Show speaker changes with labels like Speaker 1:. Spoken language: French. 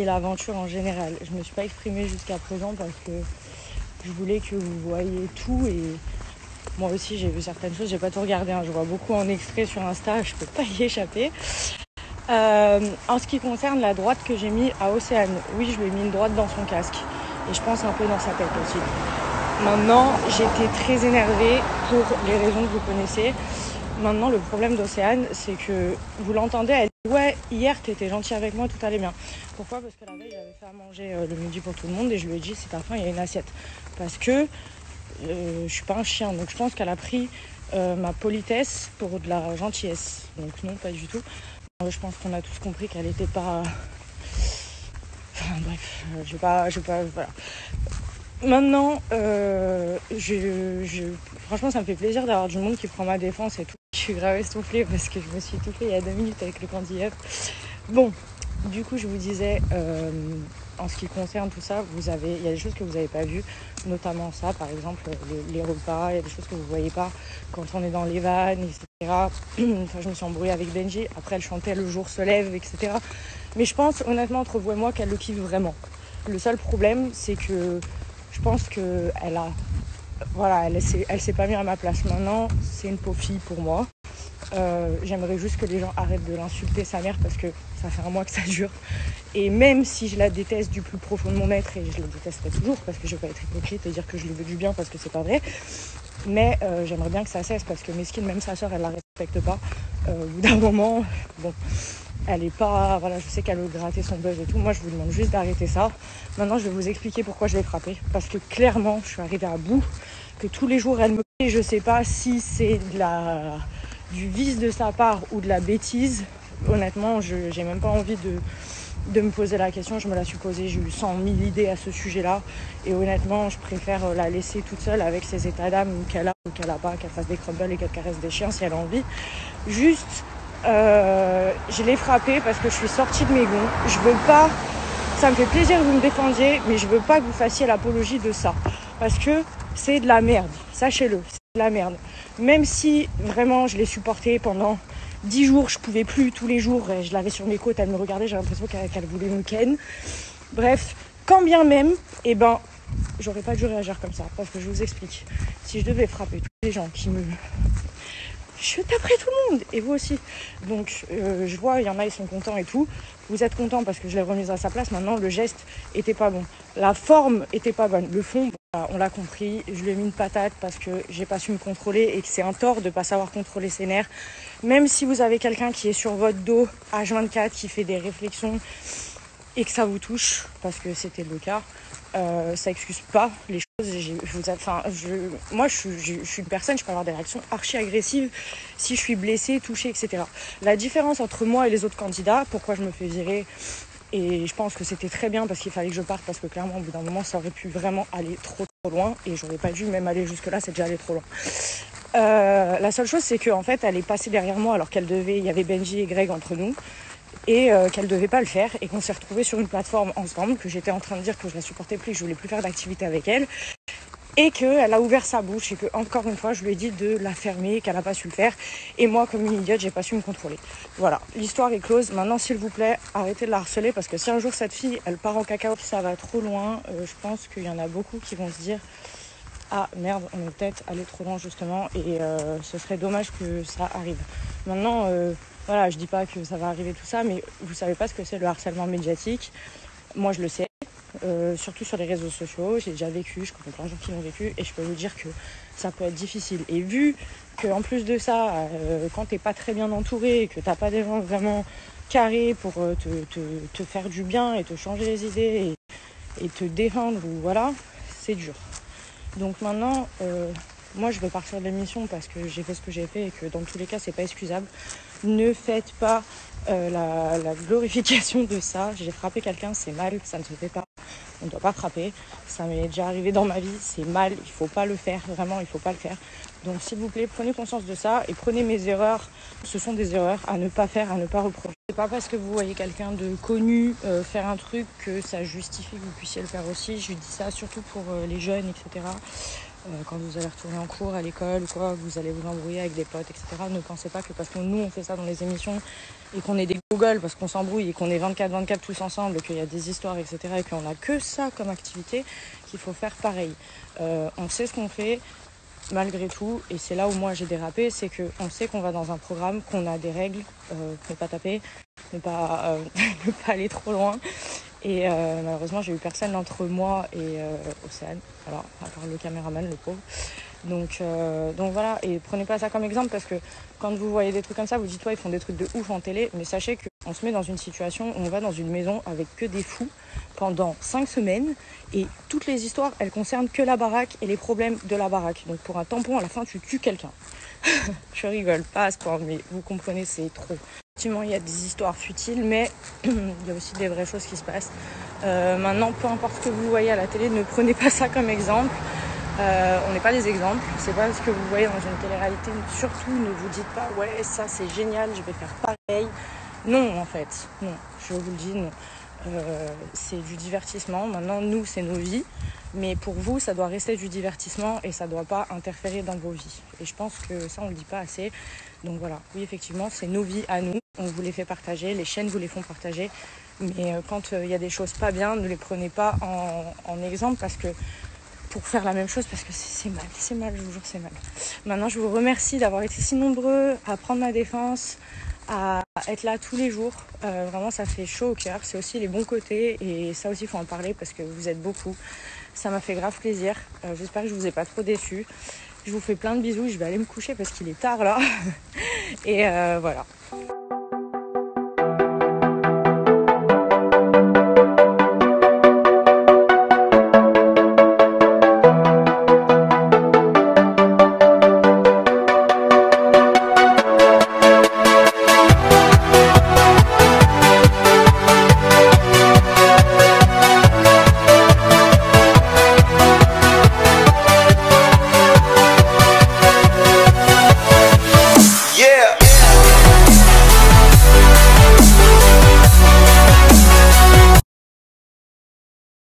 Speaker 1: l'aventure en général. Je me suis pas exprimée jusqu'à présent parce que je voulais que vous voyiez tout et moi aussi j'ai vu certaines choses, j'ai pas tout regardé, hein. Je vois beaucoup en extrait sur Insta, je peux pas y échapper. En ce qui concerne la droite que j'ai mis à Océane, oui, je lui ai mis une droite dans son casque et je pense un peu dans sa tête aussi. Maintenant, j'étais très énervée pour les raisons que vous connaissez. Maintenant, le problème d'Océane, c'est que vous l'entendez, elle dit « Ouais, hier, t'étais gentil avec moi, tout allait bien. » Pourquoi ? Parce que la veille, j'avais fait à manger le midi pour tout le monde et je lui ai dit « Si t'as faim, il y a une assiette. » Parce que je suis pas un chien, donc je pense qu'elle a pris ma politesse pour de la gentillesse. Donc non, pas du tout. Je pense qu'on a tous compris qu'elle était pas... Enfin bref, je vais pas voilà. Maintenant, franchement, ça me fait plaisir d'avoir du monde qui prend ma défense et tout. Je suis grave essoufflée parce que je me suis étouffée il y a 2 minutes avec le candy up. Bon, du coup, je vous disais, en ce qui concerne tout ça, il y a des choses que vous n'avez pas vues, notamment ça, par exemple, les repas, il y a des choses que vous ne voyez pas quand on est dans les vannes, etc. Enfin, je me suis embrouillée avec Benji, après elle chantait Le jour se lève, etc. Mais je pense, honnêtement, entre vous et moi, qu'elle le kiffe vraiment. Le seul problème, c'est que je pense qu'elle a... Voilà, elle s'est pas mise à ma place. Maintenant, c'est une pauvre fille pour moi. J'aimerais juste que les gens arrêtent de l'insulter, sa mère, parce que ça fait un mois que ça dure. Et même si je la déteste du plus profond de mon être, et je la détesterai toujours, parce que je vais pas être hypocrite et dire que je lui veux du bien, parce que c'est pas vrai, mais j'aimerais bien que ça cesse, parce que mesquine, même sa sœur, elle la respecte pas. Au bout d'un moment, bon, elle est pas... Voilà, je sais qu'elle veut gratter son buzz et tout. Moi, je vous demande juste d'arrêter ça. Maintenant, je vais vous expliquer pourquoi je l'ai frappée. Parce que clairement, je suis arrivée à bout, que tous les jours, elle me... Et je sais pas si c'est du vice de sa part ou de la bêtise. Honnêtement, j'ai même pas envie de me poser la question. Je me la suis posée, j'ai eu 100 000 idées à ce sujet-là. Et honnêtement, je préfère la laisser toute seule avec ses états d'âme qu'elle a ou qu'elle a pas, qu'elle fasse des crumbles et qu'elle caresse des chiens si elle a envie. Juste, je l'ai frappée parce que je suis sortie de mes gonds. Je veux pas... Ça me fait plaisir que vous me défendiez, mais je veux pas que vous fassiez l'apologie de ça. Parce que c'est de la merde. Sachez-le, c'est de la merde. Même si, vraiment, je l'ai supportée pendant 10 jours, je pouvais plus tous les jours. Je l'avais sur mes côtes, elle me regardait, j'ai l'impression qu'elle voulait me ken. Bref, quand bien même, j'aurais pas dû réagir comme ça. Parce que je vous explique. Si je devais frapper tous les gens qui me... Je taperai tout le monde, et vous aussi. Donc, je vois, il y en a, ils sont contents et tout. Vous êtes contents parce que je l'ai remise à sa place. Maintenant, le geste était pas bon. La forme était pas bonne. Le fond, on l'a compris. Je lui ai mis une patate parce que j'ai pas su me contrôler et que c'est un tort de pas savoir contrôler ses nerfs. Même si vous avez quelqu'un qui est sur votre dos, H24, qui fait des réflexions et que ça vous touche, parce que c'était le cas, ça excuse pas les choses. Moi, je suis une personne, je peux avoir des réactions archi agressives si je suis blessée, touchée, etc. La différence entre moi et les autres candidats, pourquoi je me fais virer, et je pense que c'était très bien parce qu'il fallait que je parte, parce que clairement, au bout d'un moment, ça aurait pu vraiment aller trop loin, et j'aurais pas dû même aller jusque-là, c'est déjà allé trop loin. La seule chose, c'est qu'en fait, elle est passée derrière moi alors il y avait Benji et Greg entre nous, et qu'elle devait pas le faire, et qu'on s'est retrouvés sur une plateforme ensemble, que j'étais en train de dire que je la supportais plus, que je voulais plus faire d'activité avec elle, et qu'elle a ouvert sa bouche, et que encore une fois je lui ai dit de la fermer, qu'elle n'a pas su le faire, et moi comme une idiote j'ai pas su me contrôler. Voilà, l'histoire est close. Maintenant, s'il vous plaît, arrêtez de la harceler, parce que si un jour cette fille elle part en cacao, ça va trop loin, je pense qu'il y en a beaucoup qui vont se dire ah merde, on est peut-être allé trop loin justement, et ce serait dommage que ça arrive. Maintenant, voilà, je dis pas que ça va arriver tout ça, mais vous savez pas ce que c'est le harcèlement médiatique. Moi, je le sais, surtout sur les réseaux sociaux. J'ai déjà vécu, je connais plein de gens qui l'ont vécu, et je peux vous dire que ça peut être difficile. Et vu qu'en plus de ça, quand t'es pas très bien entouré, et que t'as pas des gens vraiment carrés pour te faire du bien et te changer les idées et te défendre, ou voilà, c'est dur. Donc maintenant, moi je vais partir de l'émission parce que j'ai fait ce que j'ai fait et que dans tous les cas c'est pas excusable. Ne faites pas la glorification de ça. J'ai frappé quelqu'un, c'est mal, ça ne se fait pas. On ne doit pas frapper. Ça m'est déjà arrivé dans ma vie, c'est mal, il faut pas le faire, vraiment il faut pas le faire. Donc s'il vous plaît, prenez conscience de ça et prenez mes erreurs. Ce sont des erreurs à ne pas faire, à ne pas reprocher. C'est pas parce que vous voyez quelqu'un de connu faire un truc que ça justifie que vous puissiez le faire aussi. Je dis ça surtout pour les jeunes, etc. quand vous allez retourner en cours, à l'école ou quoi, vous allez vous embrouiller avec des potes, etc. Ne pensez pas que parce que nous on fait ça dans les émissions et qu'on est des Google parce qu'on s'embrouille et qu'on est 24-24 tous ensemble, qu'il y a des histoires, etc. et qu'on a que ça comme activité, qu'il faut faire pareil. On sait ce qu'on fait malgré tout, et c'est là où moi j'ai dérapé, c'est qu'on sait qu'on va dans un programme, qu'on a des règles, ne pas taper, ne pas, ne pas aller trop loin. Et malheureusement, j'ai eu personne entre moi et Océane, alors à part le caméraman, le pauvre. Donc voilà, et prenez pas ça comme exemple parce que quand vous voyez des trucs comme ça, vous dites, ouais, ils font des trucs de ouf en télé, mais sachez qu'on se met dans une situation où on va dans une maison avec que des fous pendant 5 semaines et toutes les histoires, elles concernent que la baraque et les problèmes de la baraque. Donc pour un tampon, à la fin, tu tues quelqu'un. Je rigole, pas à ce point, mais vous comprenez, c'est trop. Effectivement, il y a des histoires futiles, mais il y a aussi des vraies choses qui se passent. Maintenant, peu importe ce que vous voyez à la télé, ne prenez pas ça comme exemple. On n'est pas des exemples, c'est pas ce que vous voyez dans une télé-réalité. Surtout, ne vous dites pas, ouais, ça c'est génial, je vais faire pareil. Non, en fait, non, je vous le dis, non. C'est du divertissement. Maintenant, nous, c'est nos vies. Mais pour vous, ça doit rester du divertissement et ça ne doit pas interférer dans vos vies. Et je pense que ça, on ne le dit pas assez. Donc voilà, oui, effectivement, c'est nos vies à nous. On vous les fait partager, les chaînes vous les font partager. Mais quand il y a des choses pas bien, ne les prenez pas en exemple parce que pour faire la même chose parce que c'est mal, je vous jure, c'est mal. Maintenant, je vous remercie d'avoir été si nombreux à prendre ma défense, à être là tous les jours. Vraiment, ça fait chaud au cœur. C'est aussi les bons côtés et ça aussi, il faut en parler parce que vous êtes beaucoup. Ça m'a fait grave plaisir. J'espère que je vous ai pas trop déçus. Je vous fais plein de bisous. Je vais aller me coucher parce qu'il est tard là. Et voilà.